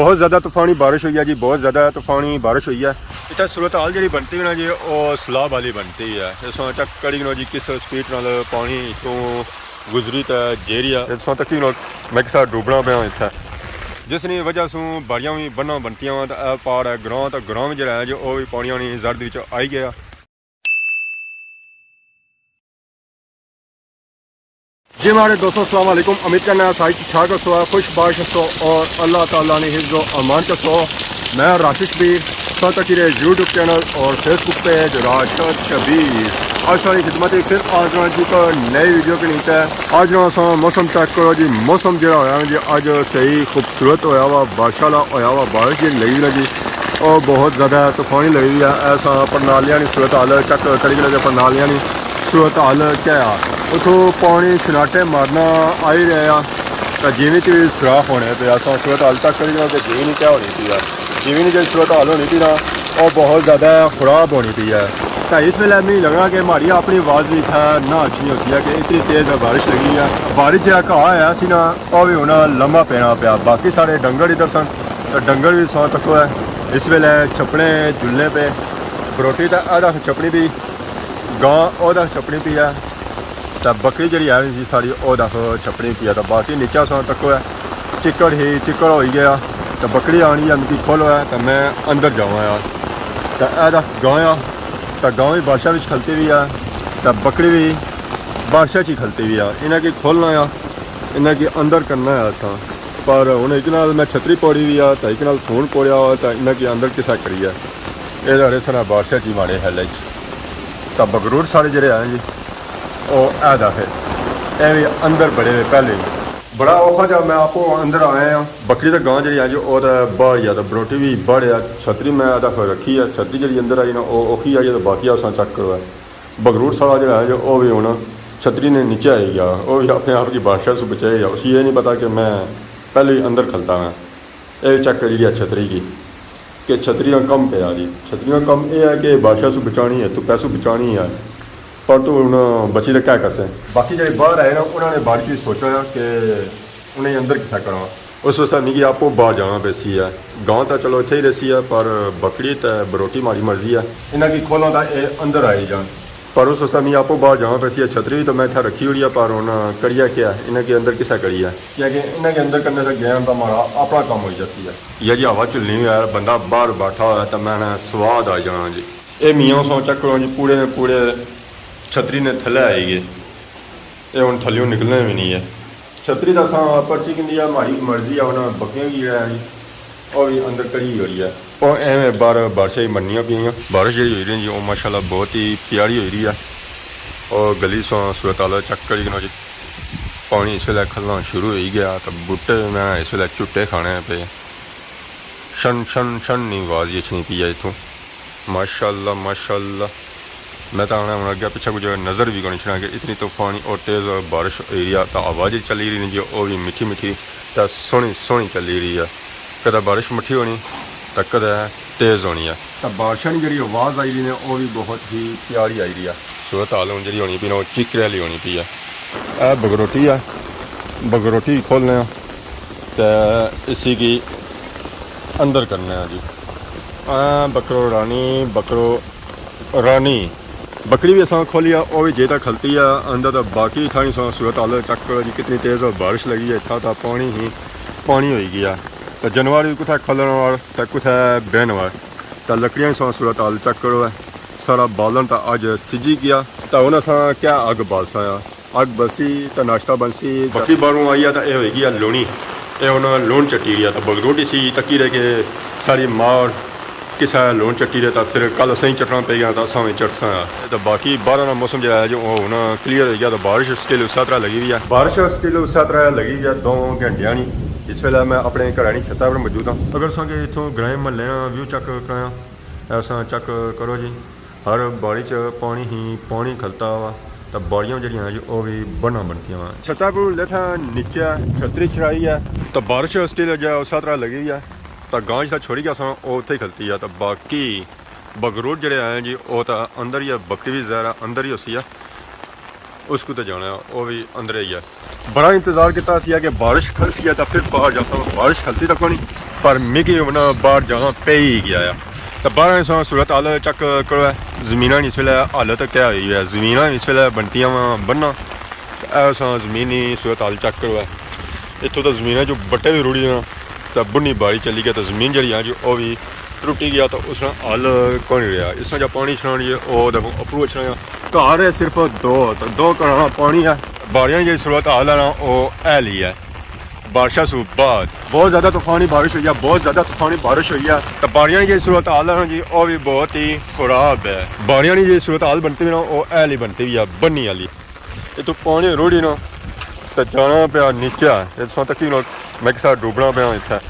बहुत ज़्यादा तूफानी बारिश हुई है जी, बहुत ज़्यादा तूफानी बारिश हुई है। इतना सूरत हाल जी बनती है ना जी, वो सैलाब वाली बनती है। इस तक कड़ी जी किस स्पीड नाल पानी तो गुजरी तो जेरिया इस तक मैं किसा डूबना पाया इतना, जिसकी वजह से बारियां भी बन्ना बनतियां वा। तो पहाड़ है ग्रां, तो ग्रां में जो है जो वो भी पानी जड़ आई गया। जी हमारे दोस्तों अस्सलाम वालेकुम, उम्मीद करना है सारी ठीक ठाक हो, खुश बाश हो और अल्लाह ताला ने हिफ्ज़ व अमान का सो। मैं राशिद शबीर सतकीरे यूट्यूब चैनल और फेसबुक पेज राशिद शबीर आज सारी खिदमत फिर आज जी को नई वीडियो के नीचे आज ना मौसम चेक करो जी। मौसम जो होया जी अज सही खूबसूरत होया वा, बारिश वाला होया वा, बारिश जी लगी ना जी और बहुत ज़्यादा तूफानी लगी हुई है। ऐसा प्रणालियां सूरत हाल चेक करी प्रणालियां सूरत हाल क्या उतो पानी छनाटे मारना आ ही रहा, तो जिमी च भी सुराख होने पे सूरत हाल तक करी तो जिमी नहीं क्या होनी पी है, जिमी नहीं जो सूरत हाल होनी पी ना और बहुत ज़्यादा खराब होनी पी है। तो इस वेले मैं लगना कि हमारी अपनी आवाज़ भी ना अच्छी होती है कि इतनी तेज़ बारिश लगी है। बारिश जो घा आया सी ना वह भी होना लम्बा पैना पाया। बाकी सारे डंगर इधर सन तो डंगर भी सौ तक है इस वेले छपने झुलने पे बरोटी तो अदा छपनी भी गां ओदा छपनी पी है, तो बकरी जी है जी साड़ी ओदा छपनी पी है। तो बाकी नीचा सौ तक है चिक्कड़ ही चिक्कड़ हो गया, तो बकरी आनी है मिट्टी खोलो है तो मैं अंदर जाऊँ यार। तो ऐदा गां आ तो गाँव भी बादशाह भी खलती भी है, तो बकरी भी बादशाह ही खलती भी है। इन्हें की खोलना आ, इन्हें की अंदर करना है असा, पर हूँ एक नाल मैं छतरी पौड़ी भी आ, तो एक नाल फोन पौड़िया हो, तो इन्हें की अंदर किसा करी है ये रेसना बादशाह जी माड़े है। तो बगरूर सारे जोड़े आए जी वह ऐदा है ए भी अंदर बड़े हुए पहले ही बड़ा औखा जब मैं आपको अंदर आया। बकरी तो गां जी है जी वो तो बाहर आ, तो बरोटी भी बाहर आ, छतरी मैं अदा रखी है, छतरी जी अंदर आई ना वो औखी आई है, तो बाकी असा चेक करो है। बगरूर सारा जो है जो वो भी होना छतरी ने नीचे आई गया, वो भी अपने आप की बादशाह से बचाएगा। उसी ये नहीं पता कि मैं पहले ही अंदर खलता मैं ये चेक करी है छतरी की कि छतरियाँ कम पे आ जी। छतरियाँ कम ये है कि बादशाह से बचानी है तो पैसों बचानी है, पर तो हूँ बची तो क्या कर सकें। बाकी जो बाहर आए ना उन्होंने बाहर की सोचा कि उन्हें अंदर किसा करा। उस वास्ते मिगी आपको बाहर जाना पैसी है। गाँव तो चलो इतने ही रसी है, पर बकरी तो बरोटी मारी मर्जी है इन्हें की खोलों तो ये अंदर आई जान, पर उस वास्ते मिगी आपको बाहर जाना पैसी है। छतरी भी तो मैं इतना रखी हुई है, पर हूँ करिए क्या इन्हें के अंदर किसा करी है क्योंकि इन्हें के अंदर करने से गया तो हमारा अपना काम हो जाती है। यह जी हवा चुलनी हुआ है, बंदा बाहर बैठा हुआ है तो मैंने स्वाद आ जाना जी। ये मियाँ सौ चेक करो जी पूरे ने पूरे छतरी ने थले आई गए, ये हूँ थल्यों निकलने भी नहीं है। छतरी का सा पर्ची कि हमारी मर्जी है, उन्हें बकरियाँ भी है जी और भी अंदर कड़ी हो रही है और एवं बाहर बारिशें ही बननिया पी। बारिश जी हो रही जी वो माशाल्लाह बहुत ही प्यारी हो रही है। और गली सौ सूरत हाल चेक करी जी पानी इस वेले खलना शुरू हो ही गया, तो बूटे मैं इस वेले झुट्टे खाने पे शन शन शन नहीं आवाज़ ये छनी पी है इतों माशाल्लाह माशाल्लाह। मैं तो आना अगे पिछले कुछ नज़र भी करनी छना कि इतनी तूफानी और तेज़ बारिश एरिया तो आवाज़ ही चली रही जी वो भी मीठी मीठी तो सोहनी सोहनी चली रही है। कदा बारिश मठी होनी तो कदा तेज़ होनी है, तो बारिशा की जी आवाज़ आई रही है वो भी बहुत ही प्यारी आई रही है। सूरत हाल हूँ जी होनी पी ना वो चिकरे वाली होनी पी है। यह बगरोटी है, बगरोटी खोलने तो इसी की अंदर करने हैं जी। बकरो रानी बकरी भी असा खोली है वो भी जे तक खलती है अंदर, तो बाकी थानी सो सूरत हाल चेक करो जी कितनी तेज़ बारिश लगी है। इतना तो पानी ही पानी हो गया, तो जानवर भी कुछ खलन वार तो कुछ बहन वार, तो लकड़ियाँ सो सूरत हाल चेक करो है। सारा बालन तो अज सिजी गया, तो उन्हें सा क्या अग बालसा अग बसी तो नाश्ता बनसी। बकरी बारों आई है तो यह होगी है लूनी, ये उन्हें लून चट्टी रही है। तो बगरोटी सी तकी रहे कि सारी मार किसा लून चट्टी रहे, तो फिर कल सही चटना पे गया तो असा भी चटसा। तो बाकी बाहर का मौसम जो है जो हूँ क्लीयर हो गया, तो बारिश स्टिल उस तरह लगी हुई है, बारिश स्टिल उस तरह लगी हुई है 2 घंटिया नहीं। इस वेले मैं अपने घर की छत्ता पर मौजूद हाँ। अगर सो इतों ग्रां महल व्यू चेक कराया ऐसा चेक करो जी, हर बाड़ी च पानी ही पानी खलता वा, तो बाड़ियाँ जी वो भी बना बनती वा। छत्ता पर लेठा नीचे छतरी चढ़ाई है, तो बारिश स्टिल जो उस तरह लगी है, तो गांव जो छोड़ी गया सो वो उत्थे ही खलती है। तो बाकी बगरूर जड़े आए जी वो तो अंदर ही है, बकरी भी ज़ाहिर अंदर ही उसी है, उसको तो जाना वो भी अंदर ही है। बड़ा इंतज़ार किया कि बारिश खलसी है तो फिर बाहर जा सो, बारिश खलती तक नहीं पर मिगी हून बाहर जाना पे ही गया है। तो बाहर इस सूरत हाल चेक करो है, जमीन इस वेले हालत क्या हुई है, जमीन इस वेले बनतियां बनना, जमीनी सूरत हाल चेक करो है। इतों तो जमीन जो बट्टे भी रुड़ी ना, तो बुनी बारी चली गई, तो जमीन जी है जी वह भी टुटी गया, तो उस हल कोई नहीं रहा। इस जो पानी छाने जी वो देखो अप्रू छाया, घर है सिर्फ दो घर पानी है। बारियां जी सूरत हाल है ना वो हैल ही है। बारिशा से बाद बहुत ज़्यादा तूफानी बारिश हुई है, बहुत ज़्यादा तूफानी बारिश हुई है। तो बारियां की सूरत हाल है ना जी वो भी बहुत ही खराब है। बारियां की जी सूरत हाल बनती भी ना वो हैल ही बनती भी है बन्नी वाली। ये तो पानी रुड़ी ना तो जाना पाया नीचे, इतना तक मैं किसा डूबना पाया इतना।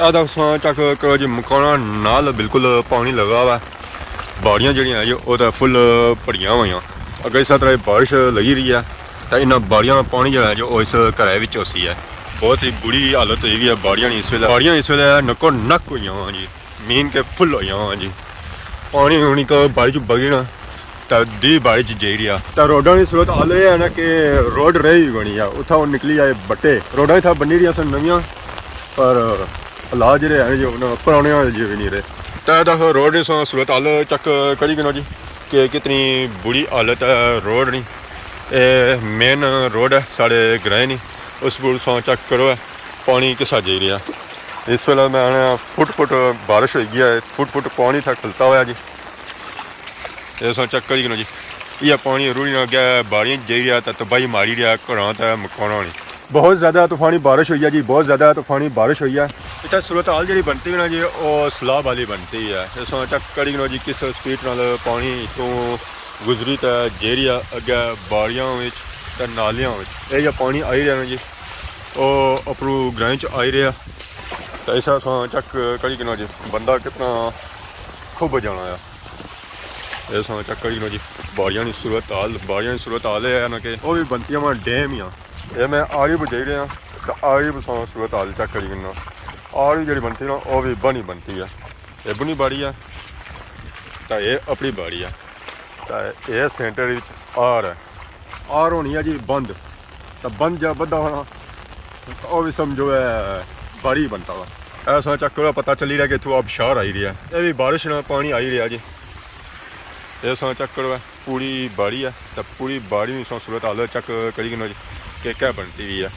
आधा चक करो जी मकाना नाल बिल्कुल पानी लगा हुआ है। बाड़ियां जड़ियां जी वो तो फुल भरियां हुई। अगर इस तरह बारिश लगी रही है तो इन्होंने बाड़ियां पानी जो है जो इस घर उसी है। बहुत ही बुरी हालत हुई है बाड़ियां इस वेले नक्को नक हुई जी, मीन के फुल हो जी। पानी होनी को बारिश बगी ना तो दी बारिश जाई रहा। तो रोडा की सूरत हाल है ना कि रोड रही बनी है, उतना निकली आए बट्टे रोडा इतना बनी रही सन नवियां, पर हालात जो है जी पुराने जी भी नहीं रहे। तो देखो रोड की सूरत हाल चेक करी गिनो जी कि कितनी बुरी हालत है रोड नहीं। ये मेन रोड है साढ़े ग्रां नहीं, उस चेक करो है पानी किसा जाई रहा। इस वेले मैं फुट बारिश हो गई है, फुट पानी था खलता हुआ जी। ये चेक करी गिनो जी, यह पानी रुड़ी ना गया, बाड़ियां जाई रहा, तो तबाही मारी रहा घर तो मकाना नहीं। बहुत ज़्यादा तूफानी बारिश हुई है जी, बहुत ज़्यादा तूफानी बारिश हुई है। इतना सूरत हाल जी बनती है ना जी वो सैलाब वाली बनती है। इस चेक करी गिनो जी किस स्पीड नाल पानी तो गुजरी तो जेरिया अगे बाड़ियां तो नालियां ये पानी आई रहा ना जी वो अपरू ग्रां च आई रहा। तो इस चेक करी गिनो जी बंदा कितना खुब जाना है। इस चेक करी गिनो जी बाड़ियां की सूरत हाल है ना कि वो भी बनती है डैम ही। ये मैं आड़ी बजाई रहा, तो आड़ी सूरत हाल चेक करी गिना। आड़ी जी बनती ना वो भी बनी बनती है। ये बुनी बाड़ी है तो ये अपनी बाड़ी है। तो ये सेंटर आर है, आर होनी है जी बंद, तो बंद जब बदा होना तो वह भी समझो है बाड़ी बनता वा। ऐसा चेक करो पता चली रहा कि इतों अब शार आई रहा है, ये भी बारिश ना पानी आई रहा जी। ये चेक करो पूरी बाड़ी है, तो पूरी बाड़ी सूरत हाल चेक करी गिनो जी कि क्या बनती हुई है।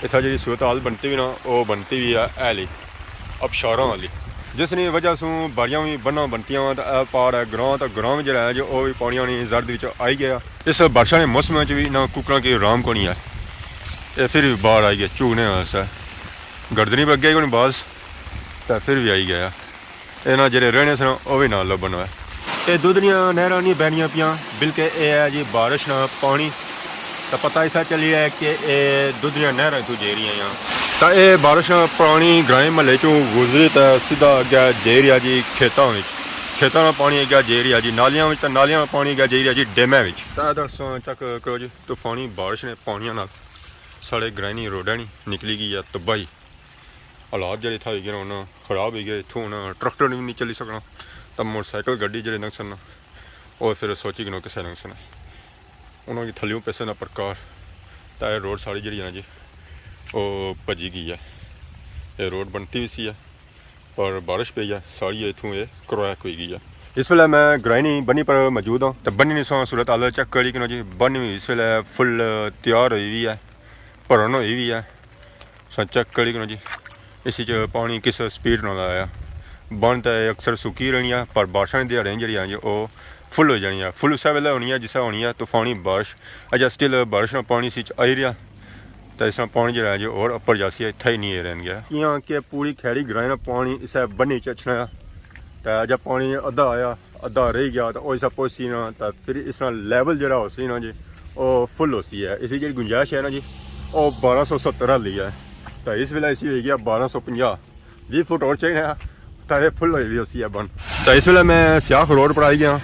इतना जी सूरत हाल बनती हुई ना वो बनती हुई है हैली अबशारों वाली, जिसकी वजह से बाड़ियां भी बन्ना बनतियां वा। तो पार है ग्रां, तो ग्रां में जो है जो वो भी पानी जर्द आई गया। इस बारिशा के मौसम भी ना कुकड़ा की आराम को नहीं है, ये फिर भी बाहर आई गया चूने वास्ते, गर्दनी पर अगे कोई बास तो फिर भी आई गया। इन्होंने जो रहने सन वह भी ना लभन है। ये दुध दियां नहरां नहीं बहनियां पियां, बिल्कुल ये है जी बारिश ना पानी। तो पता ऐसा चली है कि ये दुध दियां नहरां इतों जे रही हैं। तो ये बारिश पानी ग्रां महल्ले चों गुजरी तो सीधा अगे जे रहा जी खेतों में पानी अगे जे रहा जी, नालियां तो नालियां पानी अगे जे रहा जी डैमां। तो चेक करो जी तूफानी बारिश ने पानियां नाल साढ़े ग्रां रोडा नहीं निकली गई है तबाही। हालात जो इतना हो गए हूँ खराब हो गए, इतों हूँ ट्रैक्टर भी नहीं चली सकना, तो मोटरसाइकिल गड्डी जो नक्सन वो फिर सोची गिनो किसे नक्सन उन्होंने थल्यों पैसे ना प्रकार। तो यह रोड सारी जी ना जी वो भजी गई है। ये रोड बनती भी सी है पर बारिश पई है सारी इतों ये क्रैक हो गई है। इस वेले मैं ग्राइनी बनी पर मौजूद हाँ। तो बनी सूरत हाल चेक करी कि जी बनी भी इस वेले फुल तैयार हुई हुई है, भरन हुई हुई है। चेक करी कि जी इस पानी किस स्पीड नाल आया। बन तो अक्सर सुकी रहनी है पर बारिशा दिहाड़ियां जी वो फुल हो जानी है। फुल उस वेले होनी है जिस होनी है तूफानी बारिश। अजा स्टिल बारिश ना पानी आई रहा, तो इस पानी जो है जी और अपर जासी इतना ही नहीं रहन गया। यहाँ कि पूरी खैरी ग्रां ना पानी इस बनी चछना, तो जब पानी अद्धा आया अद्धा रह गया तो वैसा पहुँची ना, तो फिर इस लैवल जरा हो सी ना जी वो फुल हो सी है। इसी जी गुंजाइश है ना जी वो 1270 ली है। तो इस वेले इसी हो गया 1250, 20 फुट और चाहिए तो ये फुल हुई उसी है बन। तो इस वेले मैं सियाख रोड पर आई गया,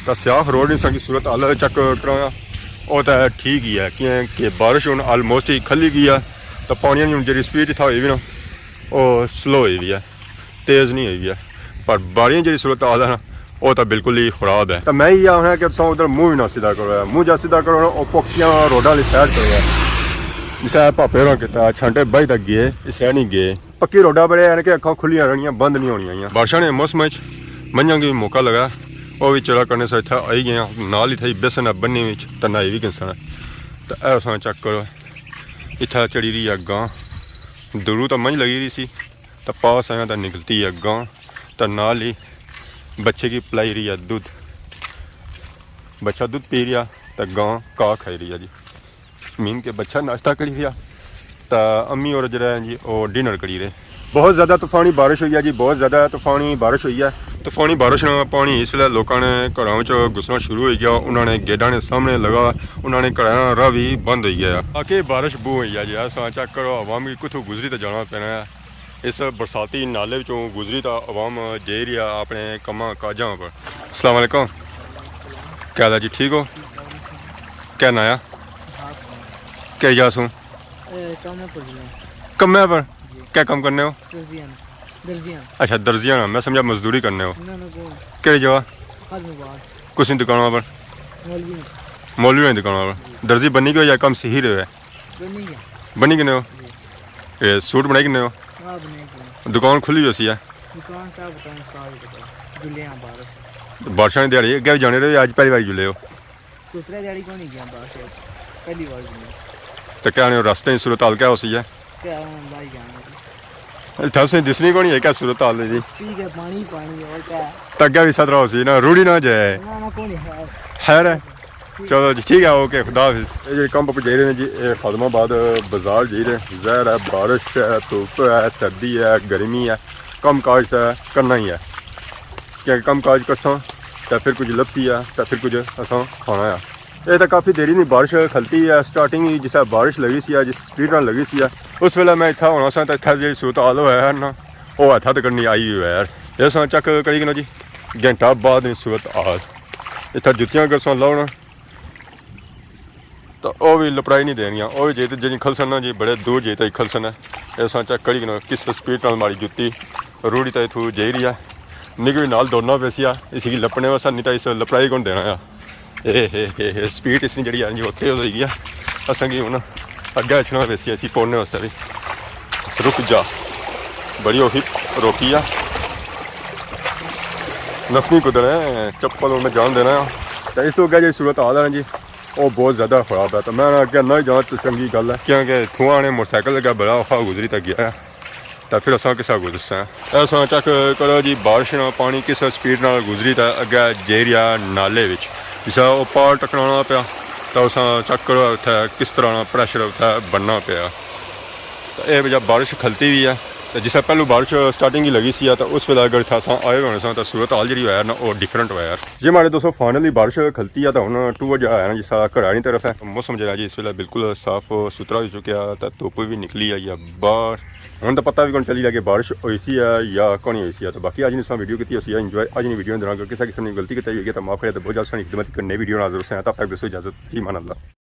तो सियाख रोड की सूरत हाल चेक कराया वो तो ठीक ही है क्योंकि बारिश हूँ आलमोस्ट ही खली गई है। तो पानी की जी स्पीड इतना हुई भी ना वो स्लो हुई भी है, तेज़ नहीं हुई है। पर बाड़ियां जी सूरत हाल है ना वो तो बिल्कुल ही खराब है। तो मैं ही आखना कि उधर मुँह भी ना सीधा करो, मुँह जा सीधा करो ना पक्कियां रोडा वाली साइड करो। जिस भापे होर किया छांटे बज तक गए इस नहीं गए। पक्की रोडा बड़े यानी कि अखा खुलियां रहनियां बंद नहीं होनियां बारिशां ने मौसम मंझां गी मौका लगा वो भी चला करने से इत्थे आई गए नाल ही थी बेसन बन्नी तो नहाई भी किसान तो ऐसा चेक करो इत्थे चढ़ी रही है गां दूरों तो मंझ लगी रही सी तो पास आया तो निकलती है गां तो नाल ही बच्चे की पिलाई रही है दूध बच्चा दूध पी रहा तो गां घाह खाई रही है जी मीन के बच्चा नाश्ता करी रहा तो अम्मी और जरा जी वो डिनर करी रहे बहुत ज़्यादा तूफानी बारिश हुई है जी बहुत ज़्यादा तूफानी बारिश हुई है तूफानी बारिश ने पानी इसलिए लोगों ने घरों घुसना शुरू हो गया उन्होंने गेटा ने सामने लगा उन्होंने घर राह भी बंद हो गया आके बारिश बू हुई है जी ऐसा चेक करो अवाम की कुछ गुजरी तो जाना पैना है इस बरसाती नाले चों गुजरी तो अवाम जे रही है अपने कमा काजा पर। अस्सलाम वालेकुम क्या हाल है जी ठीक हो क्या नाया क्या जासूँ कम पर क्या काम करने हो अच्छा दर्जियां मैं समझा मजदूरी करने हो किहड़ी जगह कुछ दुकानों पर मौलवी की दुकानों पर दर्जी बनी गई या कम सही रहे बनी किने हो ये सूट बनाई किने हो दुकान खुली हो सी है बारिशा की दिहाड़ी अगे भी जाने रहे अज पहली बार जुले हो तो क्या रास्ते की सूरत हाल क्या हो सी है से दिसनी को नहीं है क्या सूरत हाल जी अगे भी सतरा हो सी ना रूढ़ी ना जाए खैर है चलो जी ठीक है ओके खुदा हाफिज़ ये कंप पर जा रहे हैं जी खादमाबाद बाजार जा रहे हैं जहर है बारिश है धुप है सर्दी है गर्मी है कम काज तो करना ही है क्या कम काज करसा तो फिर कुछ लपसी है तो फिर कुछ असा खाना है ये तो काफ़ी देरी नहीं बारिश खलती है स्टार्टिंग ही जिस बारिश लगी सी है जिस स्पीड नाल लगी सी है उस वेले मैं इतना होना सा तो इतना जी सूरत हाल होया ना वो हथा तो करनी आई हुई है यार ये सा चेक करी ना जी घंटा बाद नहीं सूरत हाल इतना जुत्तियां कर सा लाओ तो वह भी लपड़ाई नहीं देनिया वो भी जे जी खलसन ना जी बड़े दूर जे तो खलसन है ऐसा चेक करी ना किस स्पीड नाल मारी जुत्ती रूढ़ी तो इतू जाई रही है निकली नाल दौड़ना पैसी आ इसी लपने वास्ते नहीं तो इस लपड़ाई कौन देना आ ए स्पीड इसनी जी जी उत्ते हो गई असा कि हूँ अगे अचना पैसी असी पौड़ने वास्ते भी रुक जा बड़ी औखी रोकी आ नसनी कुदर है चप्पल मैं जान देना तो इस तो अगर जी सूरत हाल है जी वो बहुत ज़्यादा खराब है तो मैं अगर ना जान तो चंगी गल है क्योंकि थुआ ने मोटरसाइकिल लगा बड़ा औखा गुजरी तक गया है तो फिर असा किस गुजरसा ऐसा चेक करो जी बारिश ना पानी किस स्पीड नाल गुजरी तो अगे जेरिया नाले जिस वो पार टकराना पाया तो अस चेक करो उत्थे किस तरह प्रैशर उत्थे बनना पाया तो यह जब बारिश खलती भी है तो जिस पहलू बारिश स्टार्टिंग ही लगी सी तो उस वेले अगर इतना आए होने सा तो सूरत हाल जी है ना वो डिफरेंट हुआ यार जी हमारे दोस्तों फाइनली बारिश खलती है तो हूँ 2 बजे आया ना जिस घरानी तरफ है मौसम जो है जी इस वेले बिल्कुल साफ सुथरा हो चुका तो धुप भी निकली है या बाहर हम तो पता भी कौन चली कि बारिश हुई सी है या कौन नहीं हुई सी है तो बाकी आज ने वीडियो की इंजॉय आज नहीं वीडियो दौरान किसी किस्म की गलती की तो माफ करें तो बहुत जल्द खिदमत करने वीडियो नाजर से तब तक दसो इजाजत जी मान अल्लाह।